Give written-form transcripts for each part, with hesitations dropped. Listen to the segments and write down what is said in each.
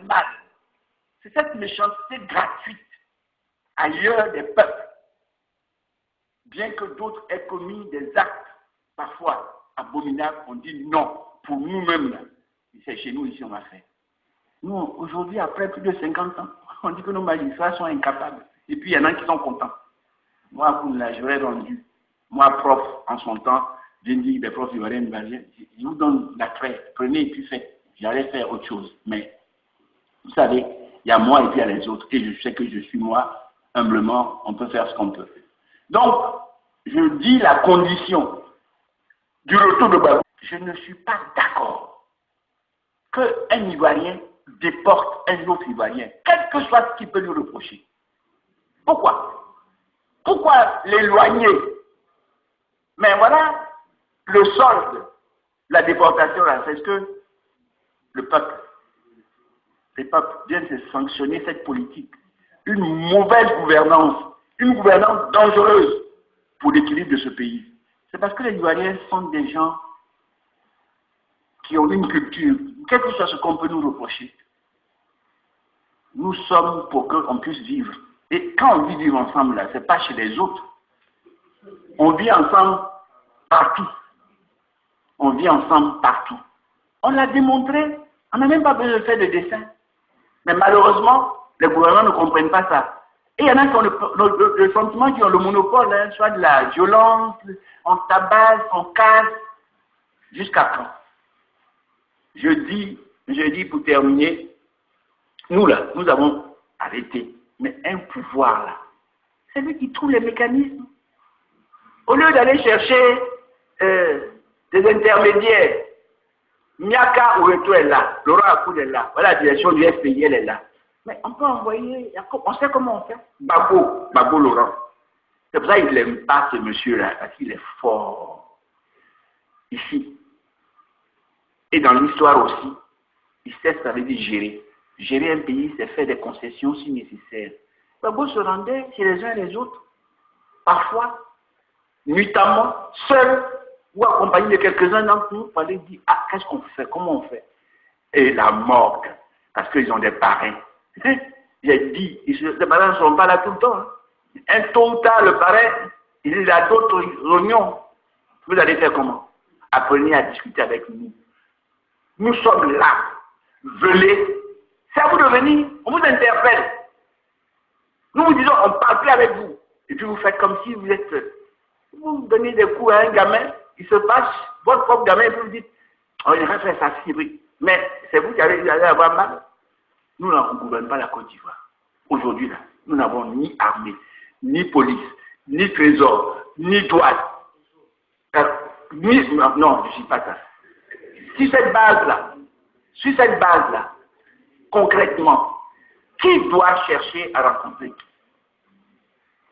mal. C'est cette méchanceté gratuite ailleurs des peuples. Bien que d'autres aient commis des actes parfois abominables, on dit non, pour nous-mêmes, là. C'est chez nous ici on va faire. Nous, aujourd'hui, après plus de 50 ans, on dit que nos magistrats sont incapables. Et puis il y en a qui sont contents. Moi, pour là, j'aurais rendu. Moi, prof, en son temps, j'ai dit, les profs ivoiriens, je vous donne la clé, prenez et puis faites. J'allais faire autre chose. Mais, vous savez, il y a moi et puis il y a les autres. Et je sais que je suis moi, humblement, on peut faire ce qu'on peut. Donc, je dis la condition du retour de Gbagbo. Je ne suis pas d'accord qu'un Ivoirien déporte un autre Ivoirien, quel que soit ce qu'il peut lui reprocher. Pourquoi? Pourquoi l'éloigner? Mais voilà, le solde, la déportation, c'est ce que le peuple, les peuples viennent de sanctionner cette politique. Une mauvaise gouvernance, une gouvernance dangereuse pour l'équilibre de ce pays. C'est parce que les Ivoiriens sont des gens qui ont une culture, quel que soit ce qu'on peut nous reprocher. Nous sommes pour qu'on puisse vivre. Et quand on dit vivre ensemble, là, ce n'est pas chez les autres. On vit ensemble partout. On vit ensemble partout. On l'a démontré. On n'a même pas besoin de faire de dessin. Mais malheureusement, les gouvernements ne comprennent pas ça. Et il y en a qui ont le sentiment qui ont le monopole, hein, soit de la violence, on tabasse, on casse. Jusqu'à quand? Je dis pour terminer, nous là, nous avons arrêté. Mais un pouvoir là, c'est lui qui trouve les mécanismes. Au lieu d'aller chercher des intermédiaires, Nyaka Oueto est là, Laurent Akoud est là, voilà la direction du FPI, elle est là. Mais on peut envoyer, on sait comment on fait. Gbagbo Laurent. C'est pour ça qu'il n'aime pas ce monsieur-là, parce qu'il est fort. Ici. Et dans l'histoire aussi, il sait ce que ça veut dire gérer. Gérer un pays, c'est faire des concessions si nécessaire. Gbagbo se rendait chez les uns et les autres, parfois, nuitamment, seul, ou accompagné de quelques-uns d'entre nous, pour aller dire, ah, qu'est-ce qu'on fait, comment on fait? Et la morgue, parce qu'ils ont des parrains. J'ai dit, les parrains ne sont pas là tout le temps. Hein. Un tôt ou tard, le parrain, il a d'autres réunions. Vous allez faire comment? Apprenez à discuter avec nous. Nous sommes là. Venez. C'est à vous de venir. On vous interpelle. Nous vous disons, on ne parle plus avec vous. Et puis vous faites comme si vous êtes... Vous donnez des coups à un gamin, il se fâche, votre propre gamin, et puis vous dites, on irait faire ça, si oui. Mais c'est vous qui allez avoir mal. Nous ne gouvernons pas la Côte d'Ivoire. Aujourd'hui, là, nous n'avons ni armée, ni police, ni trésor, ni douane. Non, je ne suis pas ça. Sur cette base-là, concrètement, qui doit chercher à rencontrer qui?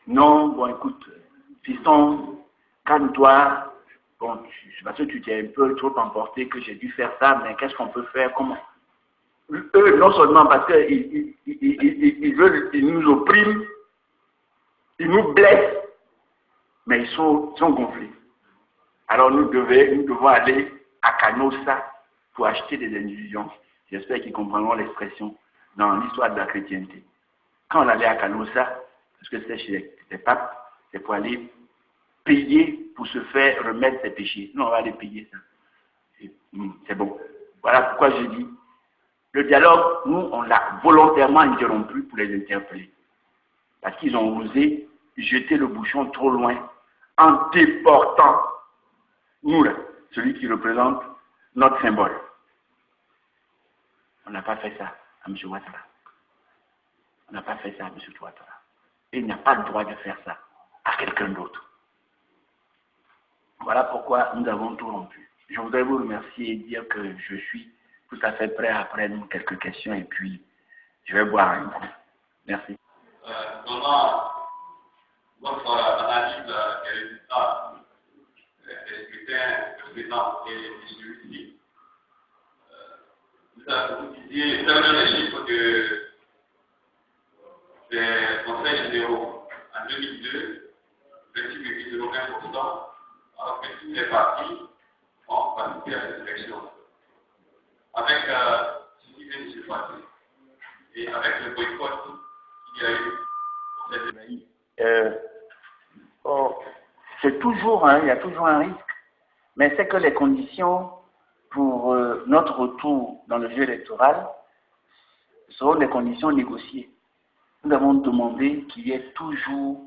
Non, bon, écoute, fiston, calme-toi. Bon, parce que tu t'es un peu trop emporté que j'ai dû faire ça, mais qu'est-ce qu'on peut faire? Comment? Eux, non seulement parce qu'ils ils nous oppriment, ils nous blessent, mais ils sont gonflés. Alors nous devons aller à Canossa pour acheter des indulgences. J'espère qu'ils comprendront l'expression dans l'histoire de la chrétienté. Quand on allait à Canossa, parce que c'est chez les papes, c'est pour aller payer pour se faire remettre ses péchés. Non, on va aller payer ça. C'est bon. Voilà pourquoi je dis, le dialogue, nous, on l'a volontairement interrompu pour les interpeller. Parce qu'ils ont osé jeter le bouchon trop loin en déportant, nous, là, celui qui représente notre symbole. On n'a pas fait ça à M. Ouattara. On n'a pas fait ça à M. Ouattara. Et il n'a pas le droit de faire ça à quelqu'un d'autre. Voilà pourquoi nous avons tout rompu. Je voudrais vous remercier et dire que je suis tout à fait prêt à prendre quelques questions et puis je vais boire un coup. Merci. Comment votre analyse des résultats des scrutins précédents et celui-ci, vous disiez, vous avez les chiffres des conseils généraux en 2002, 28,01%, alors que tous les partis ont participé à cette élection. Avec ce qui vient de se passer, et avec le boycott qu'il y a eu pour cette année. C'est toujours, il y a toujours un risque, mais c'est que les conditions pour notre retour dans le jeu électoral seront des conditions négociées. Nous avons demandé qu'il y ait toujours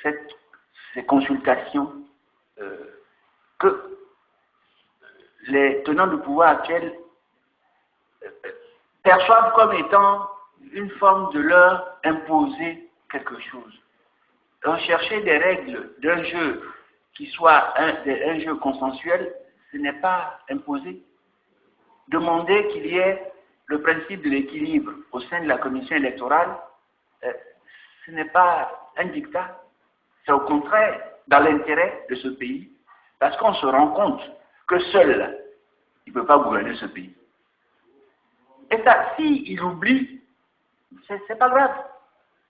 ces consultations que les tenants du pouvoir actuel perçoivent comme étant une forme de leur imposer quelque chose. Rechercher des règles d'un jeu qui soit un jeu consensuel, ce n'est pas imposer. Demander qu'il y ait le principe de l'équilibre au sein de la commission électorale, ce n'est pas un diktat. C'est au contraire dans l'intérêt de ce pays, parce qu'on se rend compte que seul, il ne peut pas gouverner ce pays. Et ça, s'il oublie, c'est pas grave.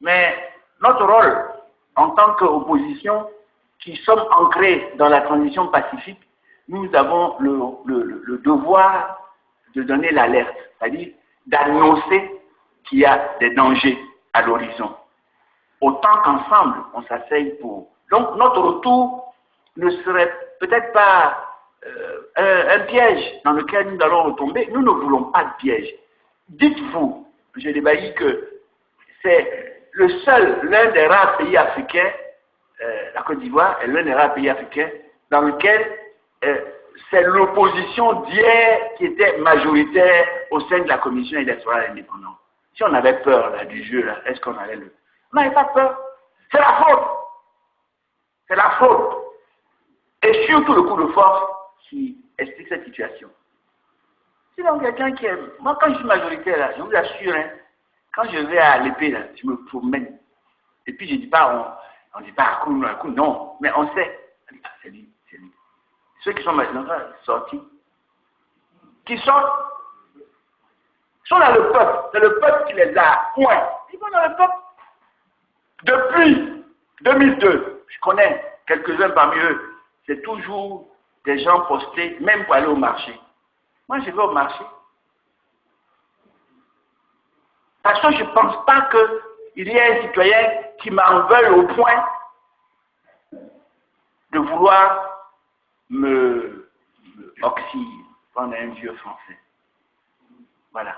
Mais notre rôle, en tant qu'opposition, qui sommes ancrés dans la transition pacifique, nous avons le devoir de donner l'alerte, c'est-à-dire d'annoncer qu'il y a des dangers à l'horizon. Autant qu'ensemble, on s'asseye pour... Donc, notre retour ne serait peut-être pas un piège dans lequel nous allons retomber. Nous ne voulons pas de piège. Dites-vous, M. Debailly, que c'est l'un des rares pays africains, la Côte d'Ivoire est l'un des rares pays africains dans lequel c'est l'opposition d'hier qui était majoritaire au sein de la commission électorale indépendante. Si on avait peur là, du jeu, est-ce qu'on allait le... On n'avait pas peur. C'est la faute. C'est la faute. Et surtout le coup de force qui explique cette situation. C'est donc quelqu'un qui aime. Moi, quand je suis majoritaire, là, je vous assure, hein, quand je vais à l'épée, là, je me promène. Et puis je ne dis pas, on ne dit pas un coup, non. Mais on sait. On dit, ah, c'est lui, c'est lui. Ceux qui sont maintenant sortis, qui sortent, sont dans le peuple. C'est le peuple qui les a. Point. Ils vont dans le peuple. Depuis 2002, je connais quelques-uns parmi eux, c'est toujours des gens postés, même pour aller au marché. Moi, je vais au marché. Parce que je ne pense pas qu'il y ait un citoyen qui m'en veuille au point de vouloir me oxyre, prendre un vieux français. Voilà.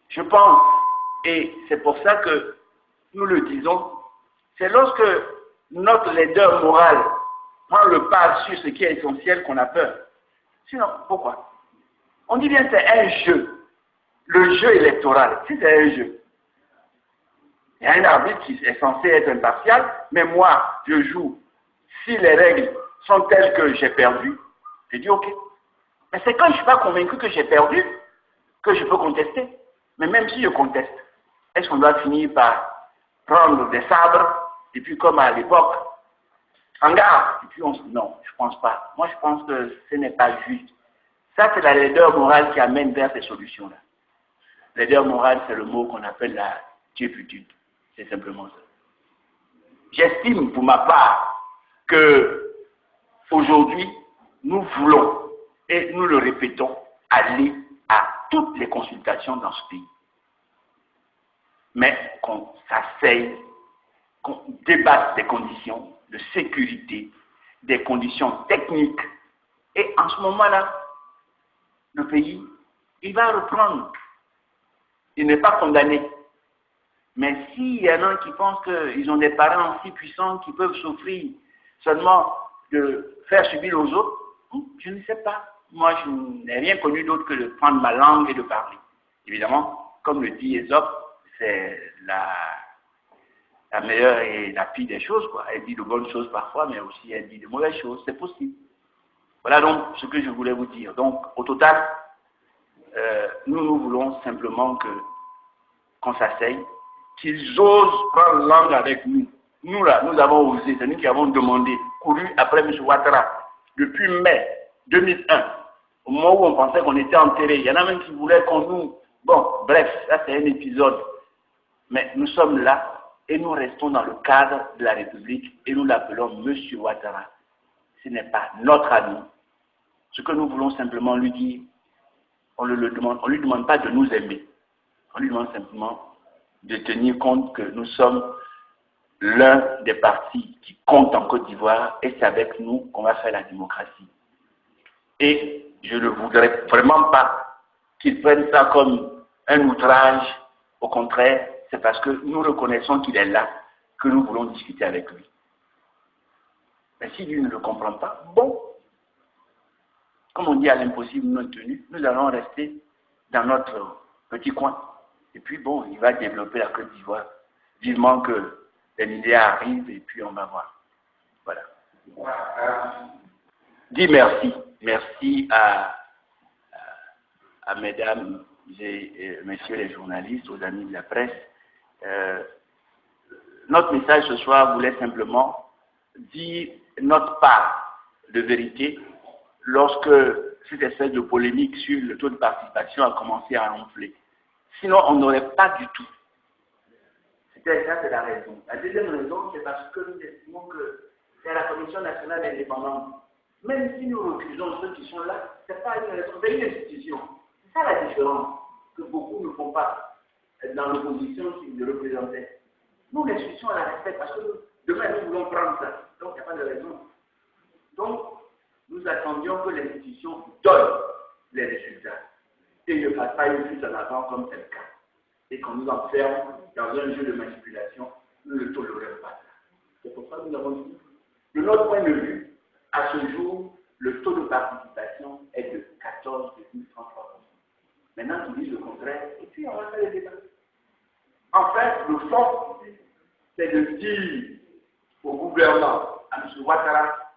Je pense, et c'est pour ça que nous le disons, c'est lorsque notre leader moral prend le pas sur ce qui est essentiel qu'on a peur. Sinon, pourquoi? On dit bien que c'est un jeu. Le jeu électoral, si c'est un jeu. Il y a un arbitre qui est censé être impartial, mais moi, je joue. Si les règles sont telles que j'ai perdu, je dis ok. Mais c'est quand je ne suis pas convaincu que j'ai perdu que je peux contester. Mais même si je conteste, est-ce qu'on doit finir par prendre des sabres et puis comme à l'époque, en garde, et puis on se dit non, je ne pense pas. Moi, je pense que ce n'est pas juste. Ça, c'est la laideur morale qui amène vers ces solutions-là. Laideur morale, c'est le mot qu'on appelle la turpitude. C'est simplement ça. J'estime pour ma part que aujourd'hui, nous voulons, et nous le répétons, aller à toutes les consultations dans ce pays. Mais qu'on s'asseye, qu'on débatte des conditions de sécurité, des conditions techniques. Et en ce moment-là, le pays, il va reprendre. Il n'est pas condamné. Mais s'il y en a qui pensent qu'ils ont des parents si puissants qui peuvent souffrir seulement de faire subir aux autres, je ne sais pas. Moi, je n'ai rien connu d'autre que de prendre ma langue et de parler. Évidemment, comme le dit Ésope, c'est la meilleure et la pire des choses, quoi. Elle dit de bonnes choses parfois, mais aussi elle dit de mauvaises choses. C'est possible. Voilà donc ce que je voulais vous dire. Donc, au total, nous voulons simplement qu'on s'asseye, qu'ils osent prendre langue avec nous. Nous, là, nous avons osé, c'est nous qui avons demandé, couru après M. Ouattara, depuis mai 2001, au moment où on pensait qu'on était enterré. Il y en a même qui voulaient qu'on nous... Bon, bref, ça c'est un épisode. Mais nous sommes là et nous restons dans le cadre de la République et nous l'appelons M. Ouattara. Ce n'est pas notre ami. Ce que nous voulons simplement lui dire, on lui demande pas de nous aimer. On lui demande simplement de tenir compte que nous sommes l'un des partis qui compte en Côte d'Ivoire et c'est avec nous qu'on va faire la démocratie. Et je ne voudrais vraiment pas qu'ils prennent ça comme un outrage. Au contraire, c'est parce que nous reconnaissons qu'il est là que nous voulons discuter avec lui. Mais si lui ne le comprend pas, bon, comme on dit à l'impossible non tenu, nous allons rester dans notre petit coin. Et puis bon, il va développer la Côte d'Ivoire. Vivement que les milliards arrivent et puis on va voir. Voilà. Dis merci. Merci à mesdames et messieurs les journalistes, aux amis de la presse. Notre message ce soir voulait simplement dire notre part de vérité lorsque cette espèce de polémique sur le taux de participation a commencé à enfler. Sinon, on n'aurait pas du tout. Ça, c'est la raison. La deuxième raison, c'est parce que nous estimons que c'est la Commission nationale indépendante. Même si nous refusons ceux qui sont là, ce n'est pas une raison, c'est une institution. C'est ça la différence que beaucoup ne font pas dans l'opposition s'ils le représentaient. Nous, l'institution, on la respecte parce que demain, nous voulons prendre ça. Donc, il n'y a pas de raison. Donc, nous attendions que l'institution donne les résultats et ne fasse pas une fuite en avant comme c'est le cas. Et qu'on nous enferme dans un jeu de manipulation, nous ne tolérons pas ça. C'est pour ça que nous avons dit, de notre point de vue, à ce jour, le taux de participation est de 14,33%. Maintenant, ils disent le contraire, et puis on va faire les débats. En fait, le fond, c'est de dire au gouvernement, à M. Ouattara,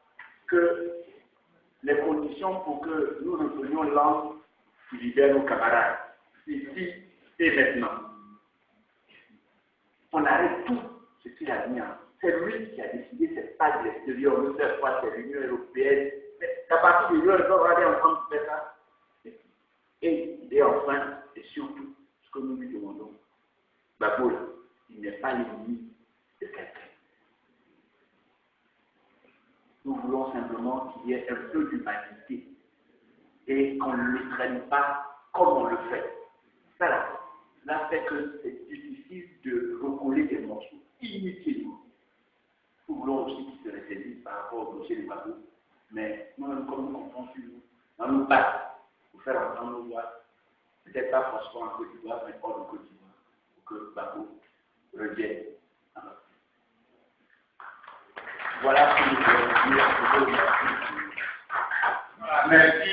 que les conditions pour que nous reprenions l'angle qui libère nos camarades, ici et maintenant. On arrête tout ce qu'il a mis. C'est lui qui a décidé, c'est pas de l'extérieur, nous faire quoi, c'est l'Union européenne. Mais à partir de l'Union européenne, on va aller ensemble faire ça. Et enfin, et surtout, ce que nous lui demandons, Gbagbo, il n'est pas l'ennemi de quelqu'un. Nous voulons simplement qu'il y ait un peu d'humanité et qu'on ne le traîne pas comme on le fait. Ça là fait que c'est difficile de recoller des morceaux inutilement. Nous voulons aussi qu'ils se ressaisissent par rapport au dossier de Gbagbo, mais nous-mêmes, comme nous comptons sur nous, on nous bat pour faire entendre nos voix, peut-être pas forcément en Côte d'Ivoire, mais hors de Côte d'Ivoire, pour que Gbagbo revienne. Voilà ce que nous voulons dire. Merci.